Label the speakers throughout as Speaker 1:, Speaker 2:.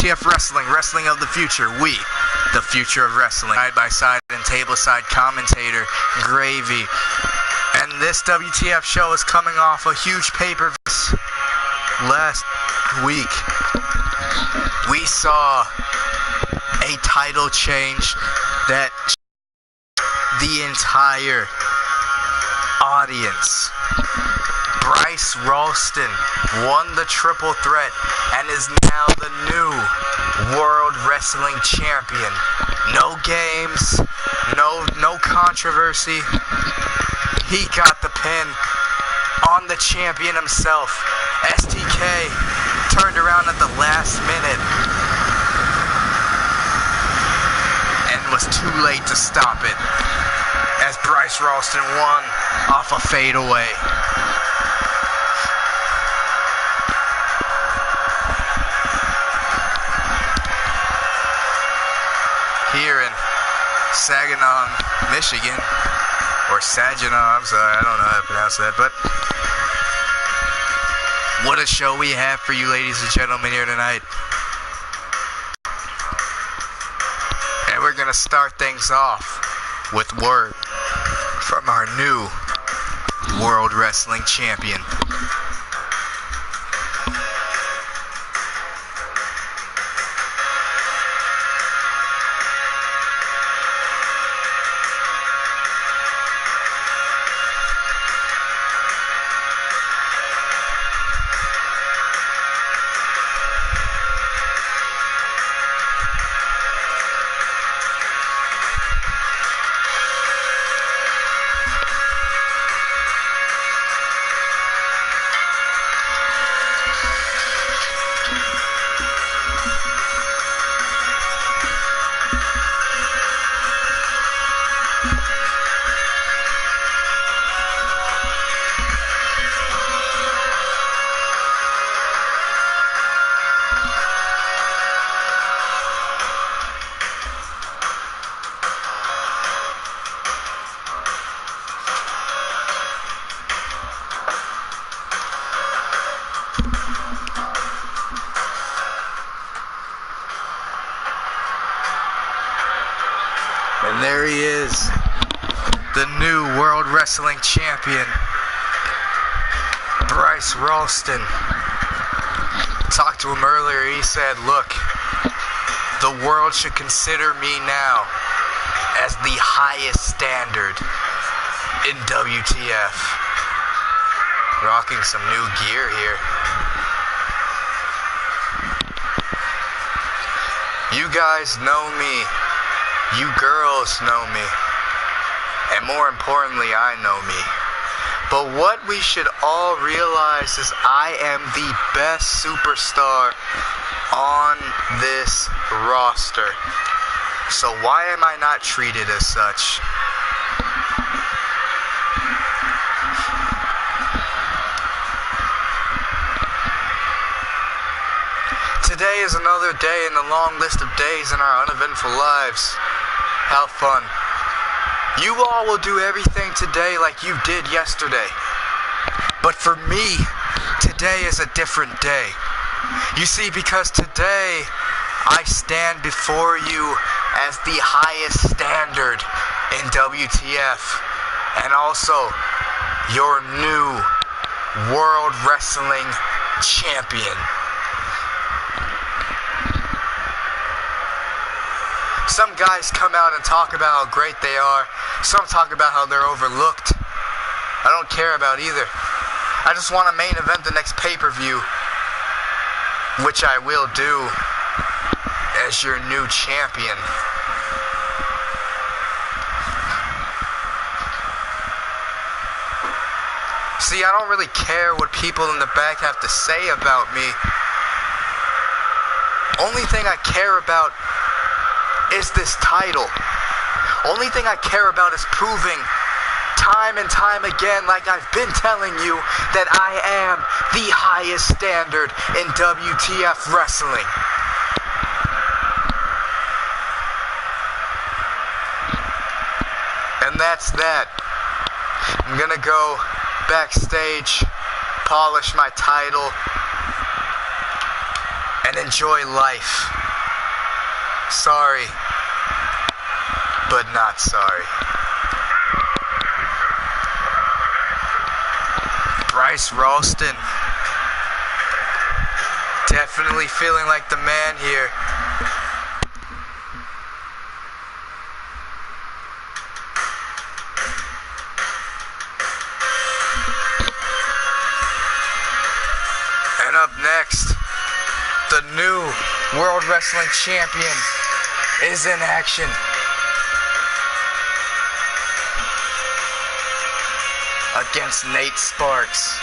Speaker 1: WTF Wrestling, wrestling of the future. We, the future of wrestling. Side by side and tableside commentator, Gravy. And this WTF show is coming off a huge pay-per-view. Last week, we saw a title change that the entire audience. Bryce Ralston won the triple threat and is now the new World Wrestling Champion. No games, no controversy. He got the pin on the champion himself. STK turned around at the last minute and was too late to stop it as Bryce Ralston won off a fadeaway. Here in Saginaw, Michigan, or Saginaw, I'm sorry, I don't know how to pronounce that, but what a show we have for you, ladies and gentlemen, here tonight. And we're gonna start things off with word from our new World Wrestling Champion. And there he is, the new World Wrestling Champion, Bryce Ralston. Talked to him earlier, he said, look, the world should consider me now as the highest standard in WTF. Rocking some new gear here. You guys know me. You girls know me, and more importantly, I know me. But what we should all realize is I am the best superstar on this roster. So why am I not treated as such? Today is another day in the long list of days in our uneventful lives. How fun. You all will do everything today like you did yesterday. But for me, today is a different day. You see, because today I stand before you as the highest standard in WTF and also your new World Wrestling Champion. Some guys come out and talk about how great they are. Some talk about how they're overlooked. I don't care about either. I just want to main event the next pay-per-view, which I will do as your new champion. See, I don't really care what people in the back have to say about me. Only thing I care about is this title. Only thing I care about is proving time and time again, like I've been telling you, that I am the highest standard in WTF wrestling. And that's that. I'm gonna go backstage, polish my title, and enjoy life. Sorry, but not sorry. Bryce Ralston, definitely feeling like the man here. And up next, the new World Wrestling Champion is in action. Against Nate Sparks.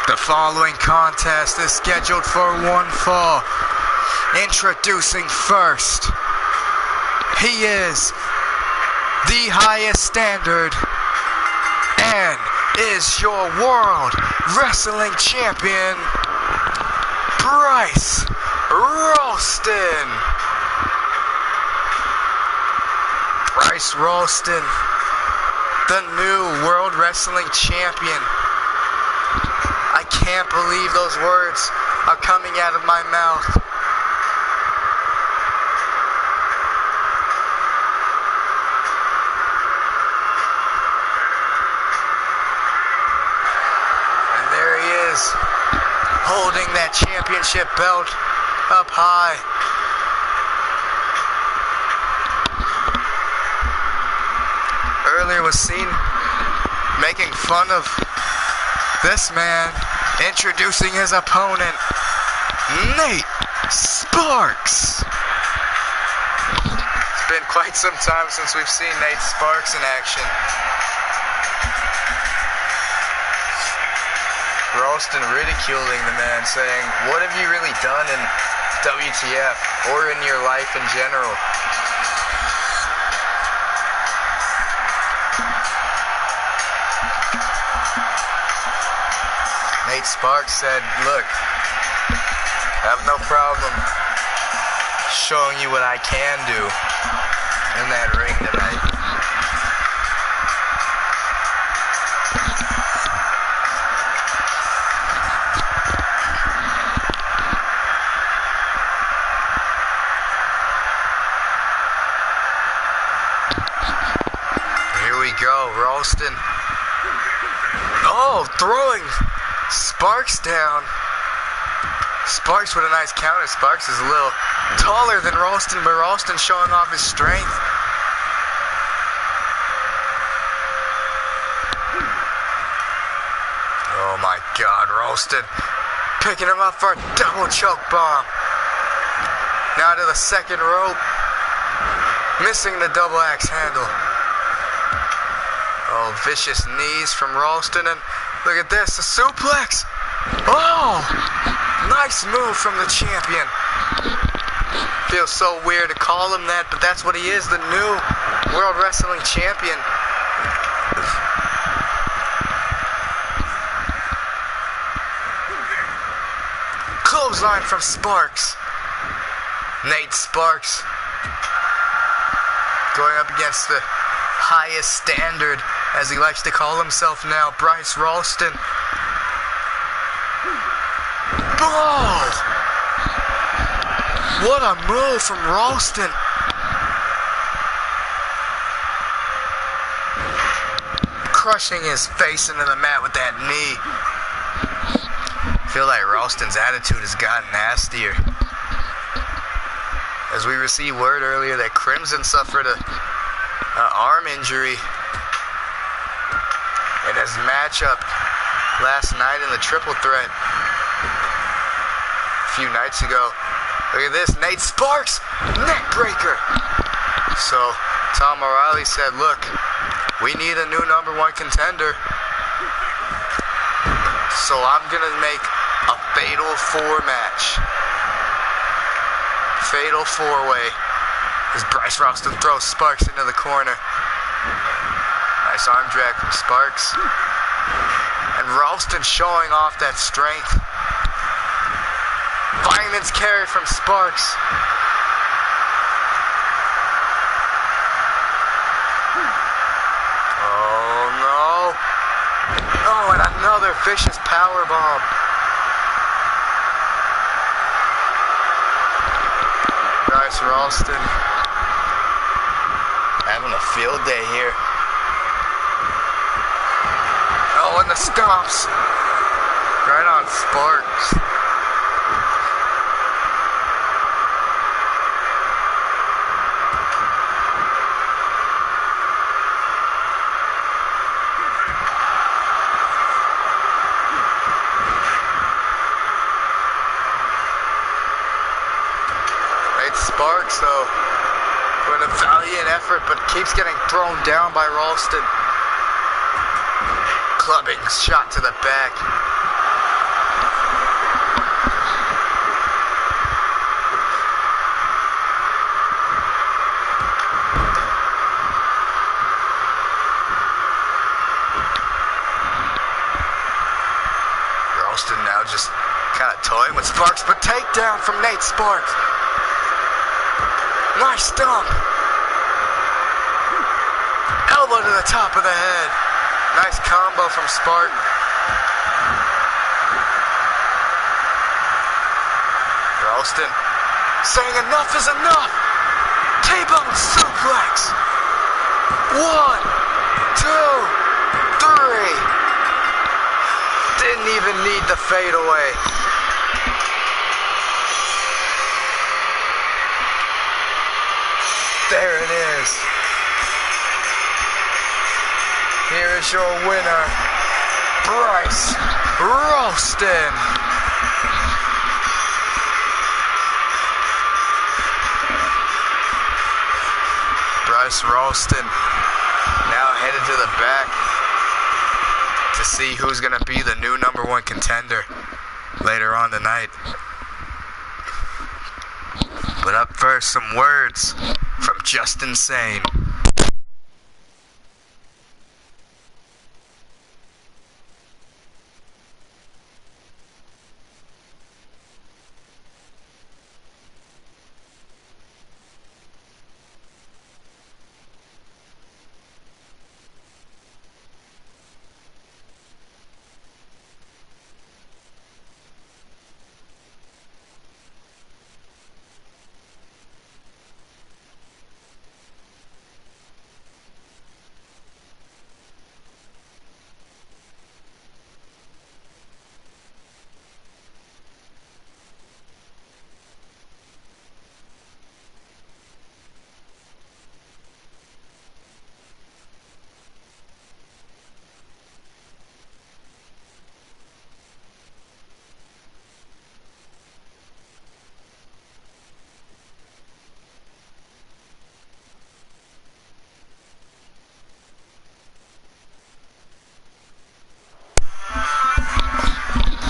Speaker 1: The following contest is scheduled for one fall. Introducing first, he is the highest standard and is your World Wrestling Champion, Bryce Ralston. Bryce Ralston, the new World Wrestling Champion. I can't believe those words are coming out of my mouth. And there he is, holding that championship belt up high. Earlier was seen making fun of this man, introducing his opponent, Nate Sparks. It's been quite some time since we've seen Nate Sparks in action. Ralston ridiculing the man, saying, "What have you really done in WTF or in your life in general?" Nate Sparks said, "Look, I have no problem showing you what I can do in that ring tonight." Here we go, Ralston. Oh, throwing Sparks down. Sparks with a nice counter. Sparks is a little taller than Ralston, but Ralston showing off his strength. Oh my God, Ralston picking him up for a double choke bomb. Now to the second rope, missing the double axe handle. Oh, vicious knees from Ralston, and look at this, a suplex. Oh, nice move from the champion. Feels so weird to call him that, but that's what he is, the new World Wrestling Champion. Clothesline from Sparks. Nate Sparks going up against the highest standard, as he likes to call himself now, Bryce Ralston. Oh! What a move from Ralston. Crushing his face into the mat with that knee. I feel like Ralston's attitude has gotten nastier, as we received word earlier that Crimson suffered an arm injury in his matchup last night in the triple threat a few nights ago. Look at this, Nate Sparks, neck breaker. So Tom O'Reilly said, look, we need a new number one contender, so I'm gonna make a fatal four match. Fatal four-way as Bryce Ralston throws Sparks into the corner. Nice arm drag from Sparks. And Ralston showing off that strength. Fireman's carry from Sparks. Oh no. Oh, and another vicious powerbomb. Bryce Ralston having a field day here. Oh, and the stomps right on Sparks. Sparks, though, doing a valiant effort, but keeps getting thrown down by Ralston. Clubbing shot to the back. Ralston now just kind of toying with Sparks, but takedown from Nate Sparks. Nice stomp. Elbow to the top of the head. Nice combo from Spark. Ralston saying enough is enough. T-bone suplex. 1, 2, 3. Didn't even need the fadeaway. There it is. Here is your winner, Bryce Ralston. Bryce Ralston now headed to the back to see who's going to be the new number one contender later on tonight. But up first, some words from Just Insane.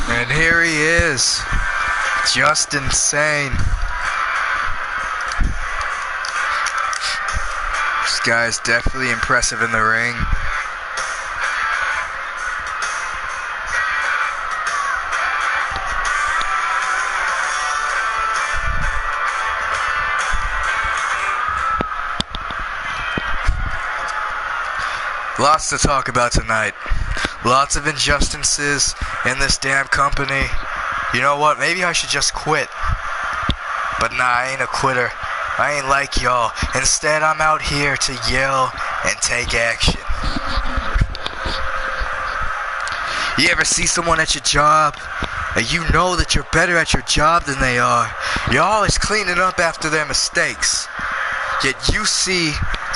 Speaker 1: And here he is, Just Insane. This guy's definitely impressive in the ring. Lots to talk about tonight. Lots of injustices in this damn company. You know what? Maybe I should just quit. But nah, I ain't a quitter. I ain't like y'all. Instead, I'm out here to yell and take action. You ever see someone at your job and you know that you're better at your job than they are? You're always cleaning up after their mistakes. Yet you see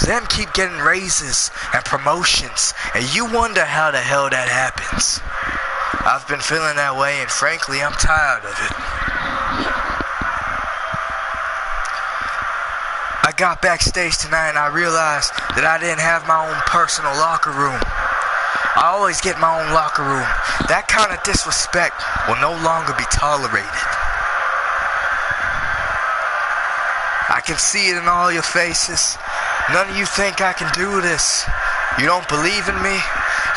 Speaker 1: them keep getting raises and promotions, and you wonder how the hell that happens. I've been feeling that way, and frankly, I'm tired of it. I got backstage tonight and I realized that I didn't have my own personal locker room. I always get my own locker room. That kind of disrespect will no longer be tolerated. I can see it in all your faces. None of you think I can do this. You don't believe in me?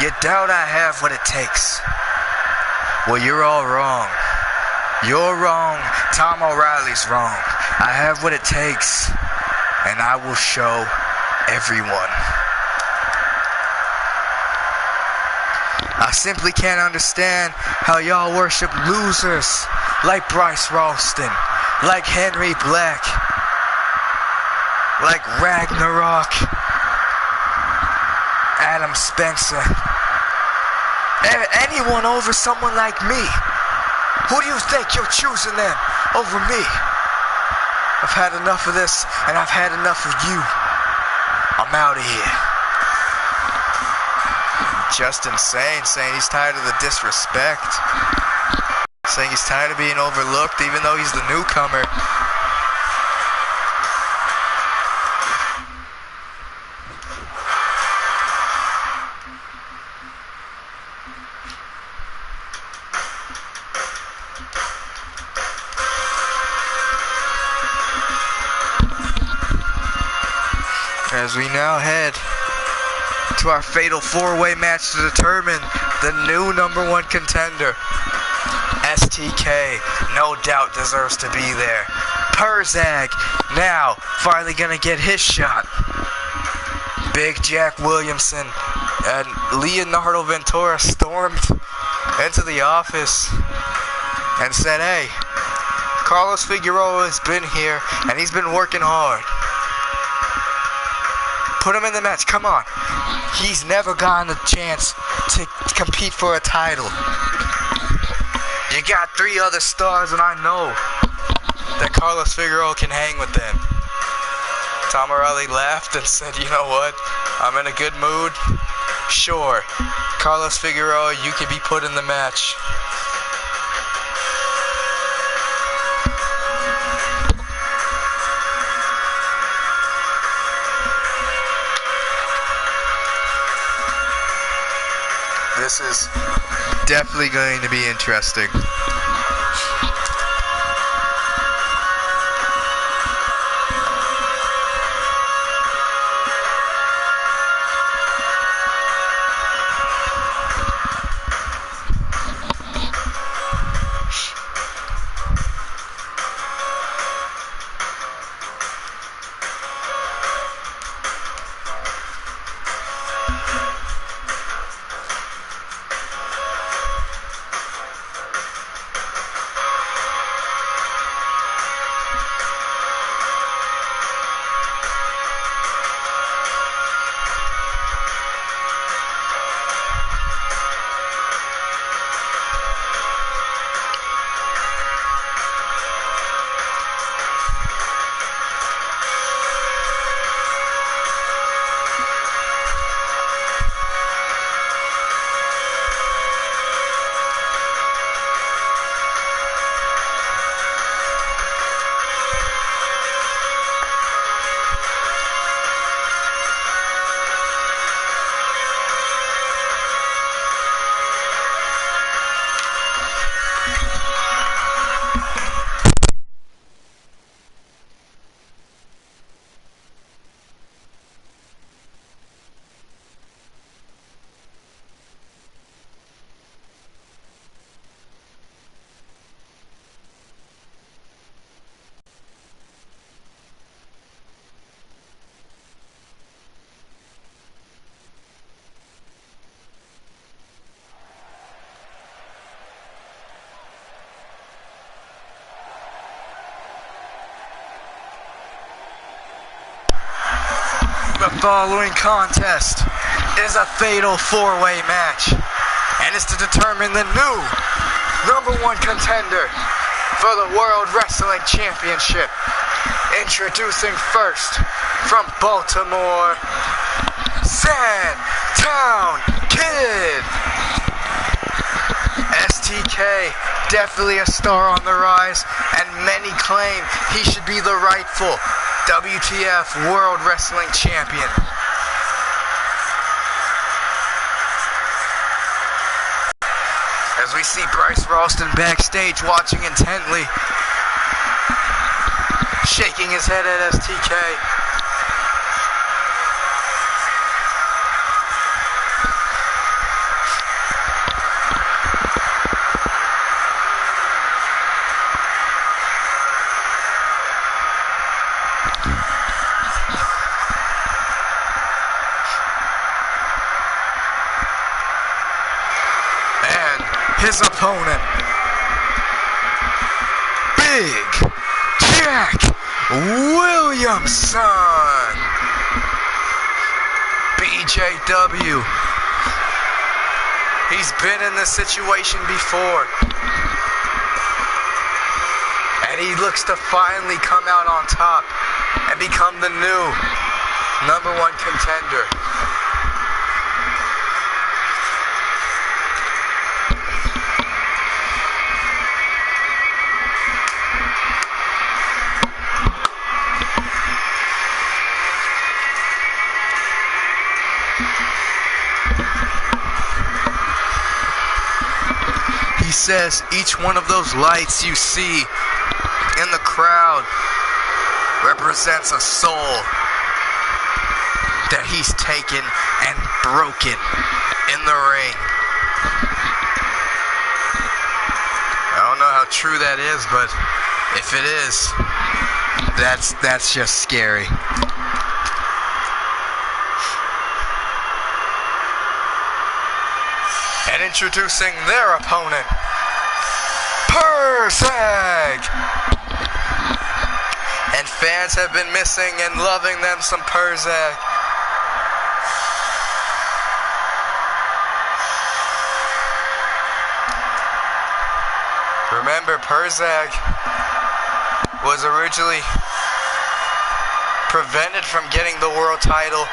Speaker 1: You doubt I have what it takes. Well, you're all wrong. You're wrong. Tom O'Reilly's wrong. I have what it takes, and I will show everyone. I simply can't understand how y'all worship losers like Bryce Ralston, like Henry Black, like Ragnarok, Adam Spencer, anyone over someone like me. Who do you think you're choosing them over me? I've had enough of this, and I've had enough of you. I'm out of here. Justin saying he's tired of the disrespect. Saying he's tired of being overlooked even though he's the newcomer. As we now head to our fatal four-way match to determine the new number one contender. STK, no doubt, deserves to be there. Perzag, now finally gonna get his shot. Big Jack Williamson and Leonardo Ventura stormed into the office and said, hey, Carlos Figueroa has been here and he's been working hard. Put him in the match, come on. He's never gotten a chance to compete for a title. You got 3 other stars, and I know that Carlos Figueroa can hang with them. Tom O'Reilly laughed and said, you know what? I'm in a good mood. Sure, Carlos Figueroa, you can be put in the match. This is definitely going to be interesting. The following contest is a fatal four-way match, and it's to determine the new number one contender for the World Wrestling Championship. Introducing first, from Baltimore, Sandtown Kid. STK, definitely a star on the rise, and many claim he should be the rightful WTF World Wrestling Champion. As we see Bryce Ralston backstage watching intently, shaking his head at STK. His opponent, Big Jack Williamson, BJW. He's been in this situation before, and he looks to finally come out on top and become the new number one contender. He says each one of those lights you see in the crowd represents a soul that he's taken and broken in the ring. I don't know how true that is, but if it is, that's just scary. And introducing their opponent, Persag. And fans have been missing and loving them some Persag. Remember, Persag was originally prevented from getting the world title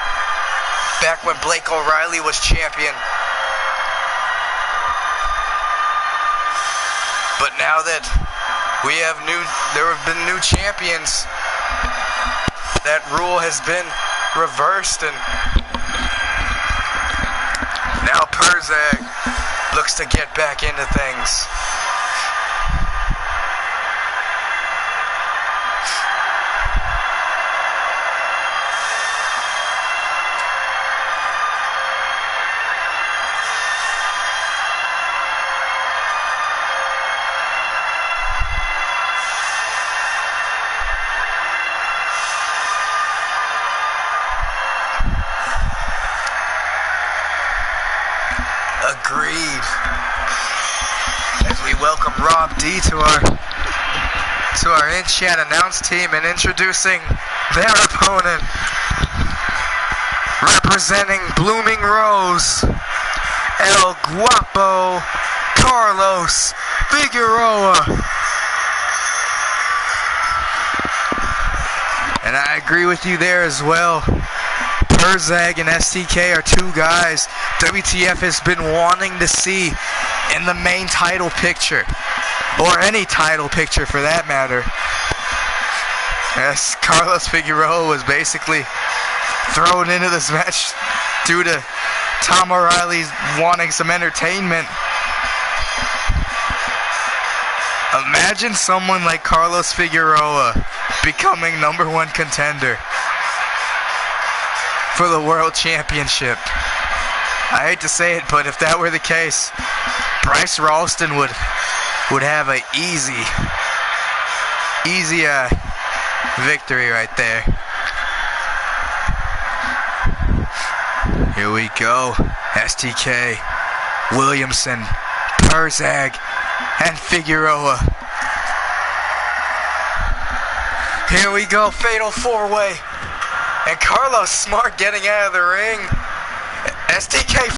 Speaker 1: back when Blake O'Reilly was champion. But now that there have been new champions, that rule has been reversed, and now Persag looks to get back into things. Agreed. As we welcome Rob D to our in-chat announce team, and introducing their opponent, representing Blooming Rose, El Guapo Carlos Figueroa. And I agree with you there as well. Persag and STK are two guys WTF has been wanting to see in the main title picture, or any title picture for that matter. Yes, Carlos Figueroa was basically thrown into this match due to Tom O'Reilly wanting some entertainment. Imagine someone like Carlos Figueroa becoming number one contender for the World Championship. I hate to say it, but if that were the case, Bryce Ralston would have an easy victory right there. Here we go. STK, Williamson, Persag, and Figueroa. Here we go, fatal four-way. And Carlos Smart getting out of the ring. STK